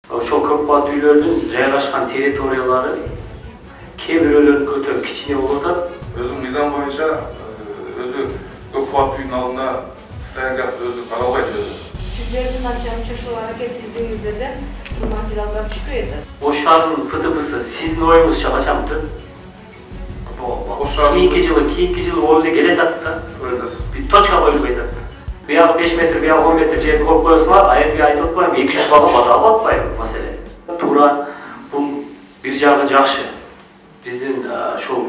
Ошол көп кабаттуу үйлөрдүн жайгашкан территориялары кээ бирөөлөрүнүкө кичине болуп атат. Өзү мыйзам боюнча өзү көп кабаттуу үйдүн алдына стоянка өзү каралбайт өзү. Сиздердин анча ушул аракетсиздигиңиздерден бул материалдар түшпөй атат. Ош шаарынын ФТПсы сиздин оюңузча качан бүтөт? Кийинки жылы ол эле келе атат да. Бир точка коюлбай атат. Бuyog'i 5 metr, buyog'i 10 metr жерди коюп коесуңар, аерге айтып атпайм, 200 бала батабы атпайбы маселе. Туура бул бир жагы жакшы. Биздин ошол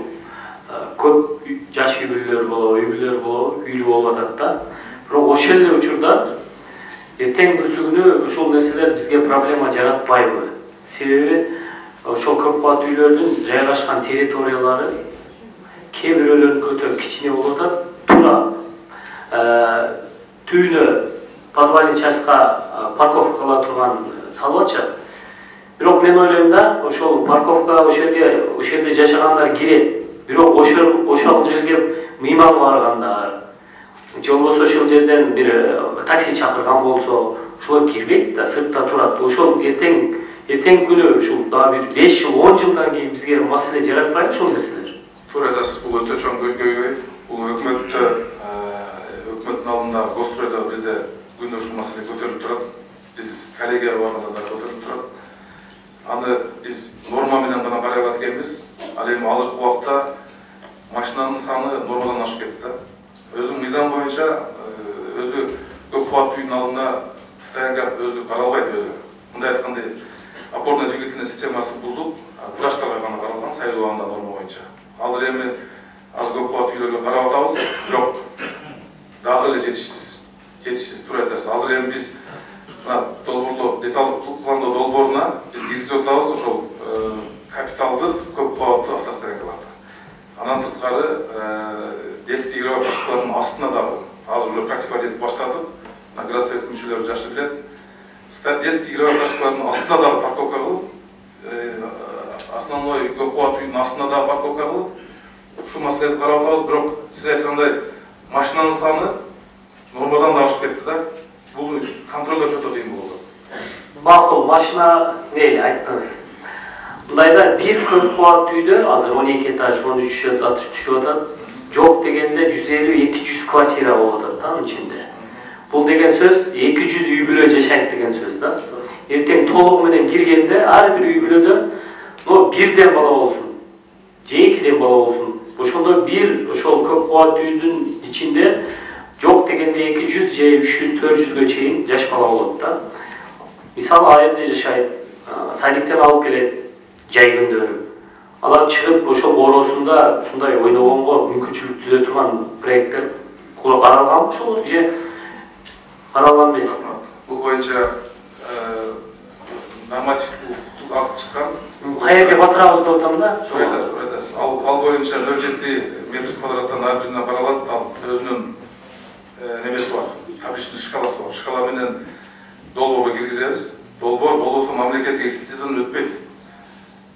көп жаш үй-бүлөлөр болобу, үйлүү болуп атат да. Бирок ошол эле учурда эртең бүрсүгүнү ушул нерселер бизге проблема жаратпайбы? Себеби ошол көп кабаттуу үйлөрдүн жайгашкан территориялары кээ бирөөлөрүнүкө кичине болуп атат. Туура түйүнө подвальный частька парковка кыла турган салып атышат. Бирок мен ойлойм да, ошол парковка ошол жерде жашагандар кирет. Бирок ошол жерге мыйман барганда, же болбосо ошол жерден бир такси чакырган болсо, ошолор кирбейт да, сыртта турат. Ошол эртең күнү ушул дагы бир 5 жыл, 10 жылдан кийин бизге маселе жаратпайбы ошол нерселер? Туура айтасыз, бул өтө чоң көйгөй. Бул өкмөттүн алдында Гостройдо бизде күндө ушул маселе көтөрүлүп турат. Биз коллегия барганда да көтөрүлүп турат. Аны биз норма менен гана карай алат экенбиз. Ал эми азыркы убакта машинанын саны нормадан ашып кетти да. Өзү мыйзам боюнча өзү көп кабаттуу үйдүн алдына стоянка өзү каралбайт өзү. Мындай айтканда, опорно-двигательный системасы бузуп, врачтарга гана каралган Союз убагында норма боюнча. Азыр эми аз көп кабаттуу үйлөргө карап атабыз, бирок дагы эле жетишсиз. Туура айтасыз. Азыр эми биз мына долбоорлоо, деталдык пландоо долбооруна биз киргизип атабыз ошол капиталдык көп кабаттуу автостоянкаларды. Андан сырткары детский игровой площадкалардын астына дагы азыр уже практикалар этип баштадык. Городсовет мүчөлөрү жакшы билет. Детский игровой площадкалардын астына дагы парковка кылып, основной көп кабаттуу үйдүн астына дагы парковка кылып, ушул маселени карап атабыз. Бирок сиз айткандай машинанын саны нормадан да ашып кетти да. Бул контролдош өтө кыйын болду. Макул, машина мейли айттыңыз. Мындайда бир көп кабаттуу үйдө азыр 12 этаж, 13 этаж түшүп атат. Жок дегенде 150-200 квартира болуп атат да анын ичинде. Бул деген сөз 200 үй-бүлө жашайт деген сөз да. Эртең толугу менен киргенде ар бир үй-бүлөдө бирден бала болсун, же 2ден бала болсун. Ошондо бир ошол көп кабаттуу үйдүн ичинде жок дегенде 200 же 300-400гө чейин жаш бала болот да. Мисалы айылда жашайт, садиктен алып келет жай күндөрү. Алар чыгып ошол ороосунда ушундай ойногонго мүмкүнчүлүк түзө турган проекттер каралганбы ошол же каралган эмес? Бул боюнча нормативдик акт чыккан. Каерге батырабыз деп атам да. Айтасыз. Ал боюнча 0,7 метр квадраттан ар бирine каралат. Ал өзүнүн немеси бар, табличный шкаласы бар. Шкала менен долбоорго киргизебиз. Долбоор болбосо мамлекеттик экспертизадан өтпөйт.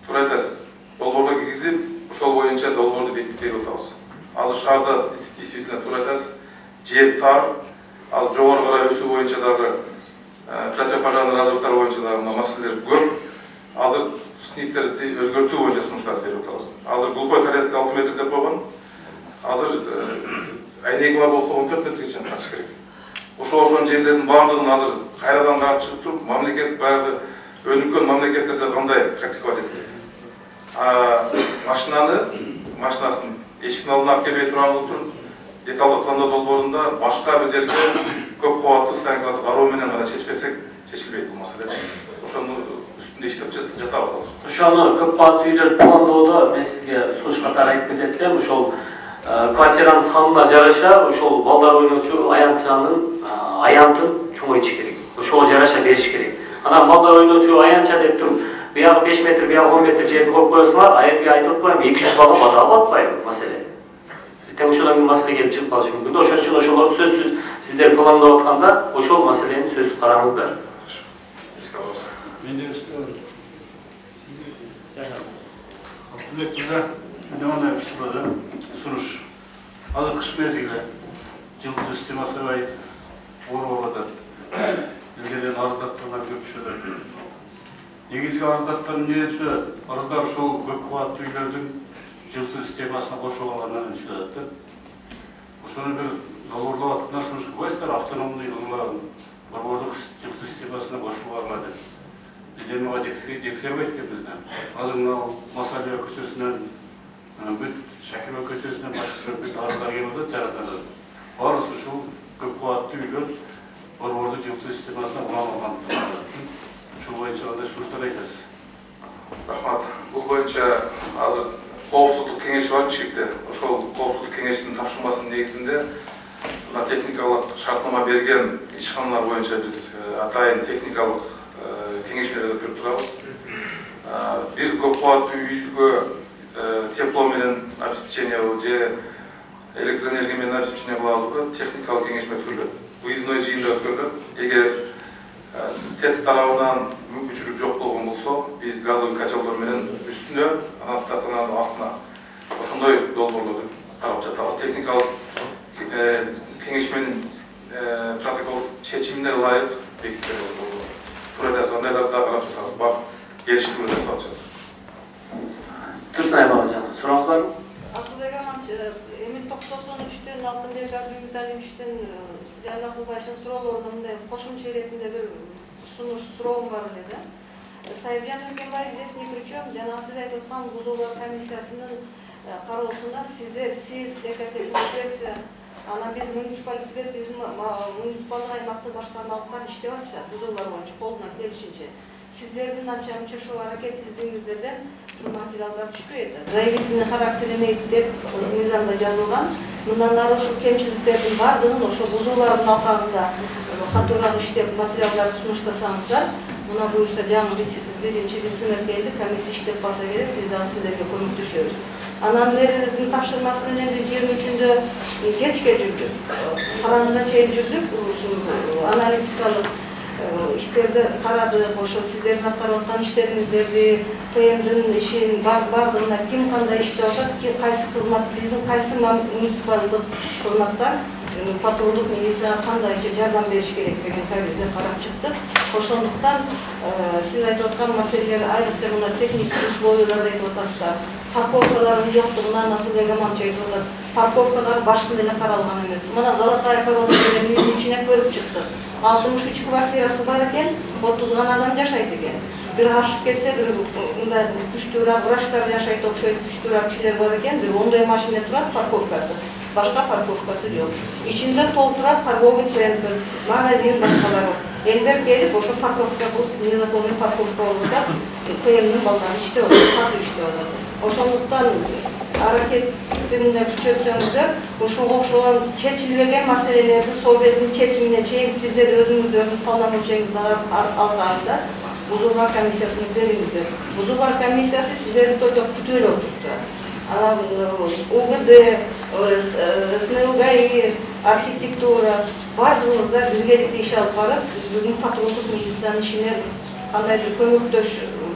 Туура айтасыз. Долбоорго киргизип, ошол боюнча долбоорду бекитип атабыз. Азыр шаарда действительно туура айтасыз. Жер тар, азыр жогору карай өсүү боюнча дагы противопожарный разрывтар боюнча дагы маселелер көп. Азыр снипттерди өзгөртүү боюнча сунуштар берип атабыз. Азыр глухой тарезка 6 метр деп койгон. Азыр айнеги бар болсо 14 метрге чейин качыш керек. Ошол жерлердин баардыгын азыр кайрадан карап чыгып туруп, мамлекет баягы өнүккөн мамлекеттерде кандай практикалар этилет. Машинасын эшиктин алдына алып келбей турган болуп, деталдык пландоо долбоорунда башка бир жерге көп кабаттуу стоянкаларды кароо менен гана чечпесек чечилбейт бул маселе. Ошону үстүндө иштеп жатабыз азыр. Ошону көп кабаттуу үйлөрдү пландоодо мен сизге сунуш катары айтып кетет элем. Ошол квартиранын санына жараша ошол балдар ойночу аянтын чоңойтуш керек. Ошого жараша бериш керек. Анан балдар ойночу аянча деп туруп, бuyog'i 5 metr, buyog'i 10 metr жерди коюп коесуңар, аерге айтып атпайм, 200 бала батабы атпайбы маселе. Эртең ошондон кийин маселе келип чыгып калышы мүмкүн. Ошон үчүн ошолорду сөзсүз сиздер пландап атканда ошол маселени сөзсүз караңыздар. Менде өстүрөм. Алтынбек мырза, мындай учурда суруш. Азыр кыш мезгили жылытуу системасы оор болуп атат. Элдерден арыздап турган көп түшөт. негізгі арыздақтар меніңше арыздар ошол көп кубаттуу үйлөрдүн жылытуу системасына кошулганынан чыгат да. Ошону бир долбоорлоп атканда сунуш кылбайсыздар, автономный борбордук жылытуу системасына кошулганга деп. Биз эми ага жексербейт экенбиз да. Ал мына Масалия көчөсүнөн бүт Шакирова көчөсүнөн башка бүт арыздар келип атат, жаратылат. Баарысы ушул көп кубаттуу үйлөр борбордук жылытуу системасына курамаган. Ушул боюнча кандай сунуштар айтасыз? Рахмат. Бул боюнча азыр коопсуздук кеңеши бар Бишкекте. Ошол коопсуздук кеңешинин тапшырмасынын негизинде мына техникалык шартнама берген ишканалар боюнча биз атайын техникалык кеңешмелер өткөрүп турабыз. Бир көп кубаттуу үйгө тепло менен обеспечение же электроэнергия менен обеспечение кылабызбы техникалык кеңешме өткөрүлөт. Выездной жыйында өткөрүлөт. Эгер ТЭЦ тарабынан мүмкүнчүлүк жок болгон болсо, биз газовый котелдор менен үстүнө, анан стационардын астына ошондой долбоорлорду карап жатабыз. Техникалык кеңешменин протокол чечимине ылайык бекитилген болду. Турада андайларды да карап жатабыз. Бар келиштирүү жасап жатабыз. Турсунай бабажан, сурооңуз барбы? Асылбек Аманч, эми 93-төн Алтынбек Абдулмуталиевичтен Жана Кулбаевичтин суроолорунда мындай кошумча иретинде бир суроом бар эле. Сайыпжан Өркенбаев здесь ни при чем. Жана сиз айтып аткан бузуулар комиссиясынын кароосунда сиз Экатеринбург, анан биз муниципалитет, биздин муниципалдык аймактын башкармалыктар иштеп атышат бузуулар боюнча колунан келишинче. Сиздердин анча мынча ушул аракетсиздигиңиздерден ушул материалдар түшпөй атат. Заявительный характеринейт деп мыйзамда жазылган. Мындан ары ушул кемчиликтердин баардыгын ошо бузуулардын алкагында катуураак иштеп материалдарды сунуштасаңыздар, мына буюрса жаңы биринчи вице-мэр келди, комиссия иштеп калса керек, биз дагы сиздерге көмөктөшөбүз. Анан мэриябиздин тапшырмасы менен биз 23-үндө кечке жүрдүк. Караңгыга чейин жүрдүк, ушул аналитикалык иштерди карадык, ошо сиздердин аткарып аткан иштериңиздерди, ТМдин ишин бардыгына ким кандай иштеп атат, кайсы кызмат, биздин кайсы муниципалдык кызматтар патрулдук милицияга кандайча жардам бериш керектигин биз карап чыктык. Ошондуктан сиз айтып аткан маселелер айрыкча мына технический условияларды айтып атасыздар. Парковкалардын жоктугунан Асылбек Аманч айтып атат. Парковкалар башкында эле каралган эмес. Мына Золотая корона деген үйдүн ичине көрүп чыктык. 63 квартирасы бар экен, 30 гана адам жашайт экен. Бир ашып кетсе, бир мындай күчтүүрөөк врачтар жашайт, окшойт күчтүүрөөк кишилер бар экен, бир 10 машина турат парковкасы. Башка парковкасы жок. Ичинде толтурат торговый центр, магазин башкалары. Элдер келип ошо парковка кылып, незаконный парковка болуп атат. ТМдин балдары иштеп атат, сатып иштеп атат. Ошондуктан аракетинде күчөтсөңүздөр, ушуга окшогон чечилбеген маселелерди сол кездин чечимине чейин сиздер өзүңүздөрдүн полномочияңыздар алганда бузуулар комиссиясына бериңиздер. Бузуулар комиссиясы сиздерди только күтүп отурат. УГД, СМУГАИ, архитектура, бардыгыбызда биргеликте иш алып барып, бүгүн патрулдук милициянын ишине кандайдыр көмөктөш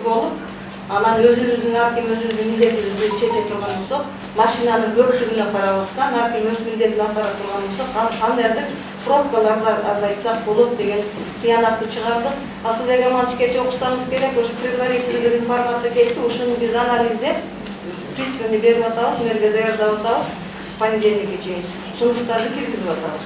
болуп, анан өзүбүздүн арким өзүбүздүн милдетибизди чече турган болсок, машинанын көптүгүнө карабастан арким өз милдетин атара турган болсок, кандайдыр пробкаларды азайтсак болот деген тыянакты чыгардык. Асылбек Аманч кече окусаңыз керек, ошо предварительный информация келди, ушуну биз анализдеп письмени берип атабыз, мэрге даярдап атабыз, понедельникке чейин сунуштарды киргизип атабыз.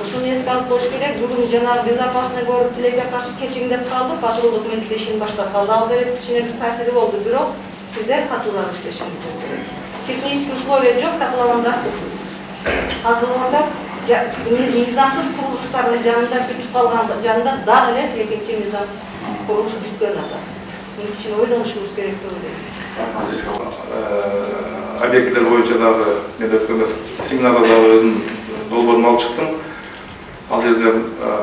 Ушуну эске алып коюш керек. Бүгүн жанагы безопасный город тилекке каршы кечиңдеп калды, патрулдук милиция ишин баштап калды. Ал керек кичине бир таасири болду, бирок сиздер катуураак иштешиңиз керек. Технический условия жок, каталгандар азырында мыйзамсыз курулуштардын жанында бүтүп калган, жанында дагы эле экинчи мыйзамсыз курулуш бүткөн атат. Муну кичине ойлонушубуз керек деп ойлойм. Объектілер бойынша дағы семинарда дағы өзім долбоорун алып чыктым. Ал жерде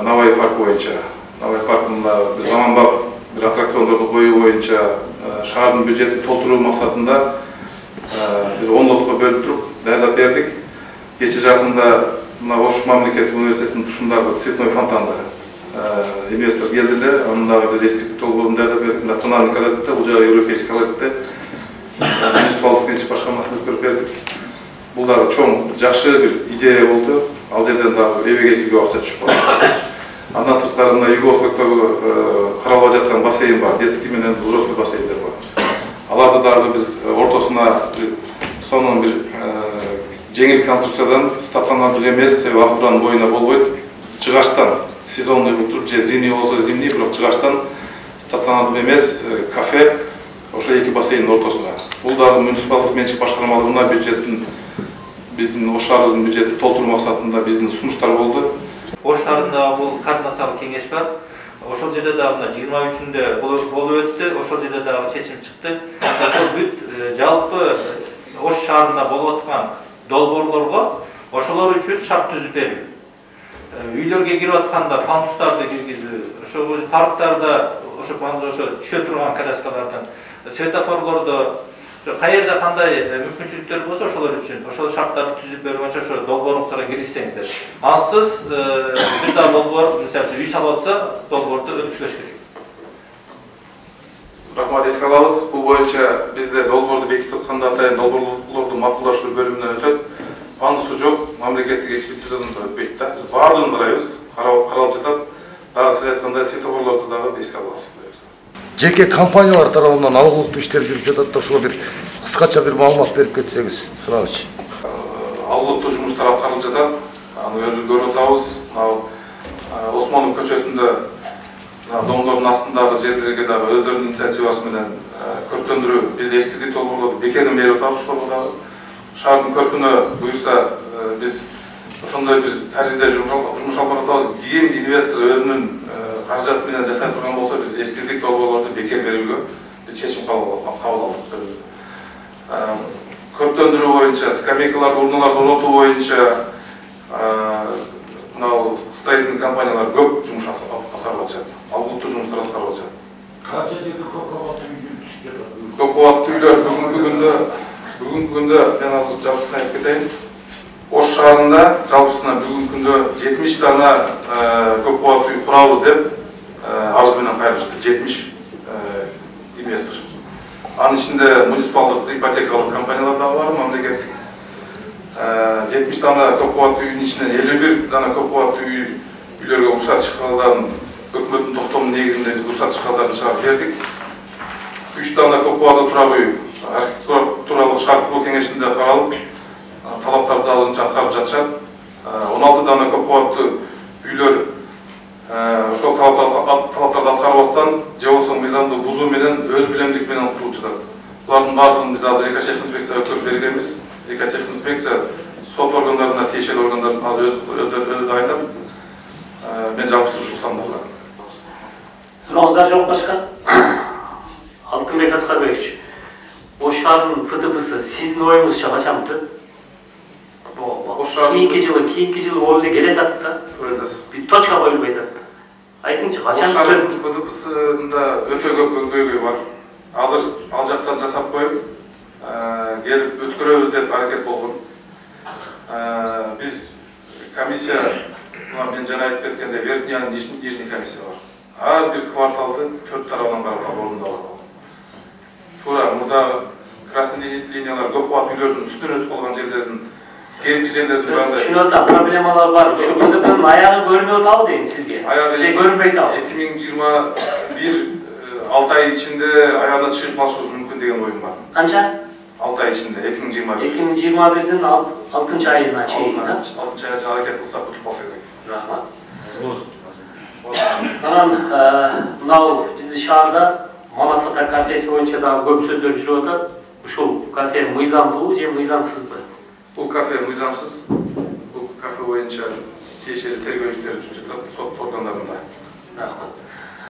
Навай парк бойынша, Навай паркында біз заманбап бір аттракциондарды коюу боюнча шаардын бюджетин толтуруу максатында біз 10 лотко бөлүп туруп даярдап бердик. Кече жакында мына Ош мамлекеттик университетинин тушундағы цветной фонтанда инвестор келди, андагы биз эскерттик долбоорун даярдап бердик. Национальный коллективде, бул жагы европейский коллективде муниципалдык менчик башкармасына өткөрүп бердик. Бул дагы чоң жакшы бир идея болду. Ал жерден дагы эбегейсизге акча түшүп калды. Андан сырткары мына Юго-Востоктогу каралып жаткан бассейн бар, детский менен взрослый бассейндер бар. Аларды дагы биз ортосуна сонун бир жеңил конструкциядан стационардык эмес, акыбыран боюна болбойт. Чыгаштан сезонный туруп же зимний болсо зимний, бирок чыгаштан стационардык эмес кафе ошо эки бассейндин ортосуна. Бул дагы муниципалдык менчик башкармалыгына бюджеттин биздин Ош шаарыбыздын бюджетин толтуруу максатында биздин сунуштар болду. Ош шаарында бул координациялык кеңеш бар. Ошол жерде дагы 23-ндө болуп өттү. Ошол жерде дагы чечим чыкты. Бул бүт жалпы Ош шаарында болуп аткан долбоорлорго ошолор үчүн шарт түзүп берүү. Үйлөргө кирип атканда пандустарды киргизүү, ошо парктарда ошо түшө турган коляскалардан, светофорлордо каерде кандай мүмкүнчүлүктөр болсо ошолор үчүн ошол шарттарды түзүп берүү боюнча ошо долбоорлуктарга киришсеңиздер. Ансыз бир да долбоор, мисалы үчүн үй салып атса, долбоорду өткүзүш керек. Рахмат, эске алабыз. Бул боюнча бизде долбоорду бекитип атканда атайын долбоорлорду макулдашуу бөлүмүнөн өтөт. Пандусы жок, мамлекеттик экспертизадан да өтпөйт да. Биз баардыгын карайбыз, каралып жатат. Дагы сиз айткандай светофорлорду дагы эске алабыз. Жеке компаниялар тарабынан алгылыктуу иштер жүрүп жатат да, ошого бир кыскача бир маалымат берип кетсеңиз, сурагычы. Алгылыктуу жумуштар аткарылып жатат. Аны өзүбүз көрүп атабыз. Осмонов көчөсүндө домдордун астындагы жерлерге дагы өздөрүнүн инициативасы менен көрктөндүрүү, биз эскиздик долбоорлорду бекерден берип атабыз ошолорго дагы. Шаардын көркүнө буюрса биз ошондой бир тарзиде жумуш алып баратабыз. Кийин инвестор өзүнүн каражаты менен жасай турган болсо, биз эскиздик долбоорлорду бекер берүүгө биз чечим кабыл алдык. Көрктөндүрүү боюнча, скамейкаларды, урналарды орнотуу боюнча мына строительный компаниялар көп жумуш аткарып атышат. Алгылыктуу жумуштар аткарып атышат. Канча жерде көп кабаттуу үй түшүп жатат? Көп кабаттуу үйлөр бүгүнкү күндө мен азыр жалпысына айтып кетейин. Ош шаарында жалпысына бүгүнкү күндө 70 дана көп кабаттуу үй курабыз деп арыз менен кайрылышты. 70 инвестор. Анын ичинде муниципалдык ипотекалык компаниялар да бар, мамлекеттик. 70 дана көп кабаттуу үйдүн ичинен 51 дана көп кабаттуу үйлөргө уруксат чыгарылган өкмөттүн токтомунун негизинде биз уруксат чыгарылган чыгарып бердик. 3 дана көп кабаттуу турак үй архитектуралык шарттуу кеңешинде каралып, талаптарды азырынча аткарып жатышат. 16 дана көп кабаттуу үйлөр ошол талаптарды аткарбастан же болбосо мыйзамды бузуу менен өз билемдик менен курулуп жатат. Булардын баардыгын биз азыр экотехинспекцияга өткөрүп бергенбиз. Экотехинспекция сот органдарына, тиешелүү органдарына азыр өзү да айтам. Мен жалпысы ушул сандарда. Сурооңуздар жок башка? Алтынбек Аскарбекович, Ош шаарынын ФТПсы сиздин оюңузча качан бүтөт? Кийинки жылы болуп эле келе атат да. Бир точка коюлбай атат. Айтыңчы, качан бүтөт? ФТПсында өтө көп көйгөй бар. Азыр ал жактан жасап коюп, келип өткөрөбүз деп аракет болгон. Биз комиссия, мен жана айтып кеткендей, верхний, нижний комиссия бар. Ар бир кварталды 4 тарабынан карап орундалат. Туура мурда красный линиялар көп кабат үйлөрдүн үстүнөн өтүп калган жерлердин кийинки жерлердин баардыгы түшүнүп атам, проблемалар бар. Ушу ФТПнын аягы көрүнүп атабы дейм сизге? Же көрүнбөй атабы? 2021 6 ай ичинде аягына чыгып калышыбыз мүмкүн деген оюм бар. Канча? 6 ай ичинде 2021. 2021-дин 6-айына чейин, да? 6 айга аракет кылсак бүтүп калса керек. Рахмат. Анан мынау биздин шаарда Манасата кафеси боюнча дагы көп сөздөр жүрүп атат. Ушул кафе мыйзамдуу же мыйзамсызбы? Бул кафе мыйзамсыз. Бул кафе боюнча тиешелүү тергөө иштери жүрүп жатат сот органдарында. Рахмат.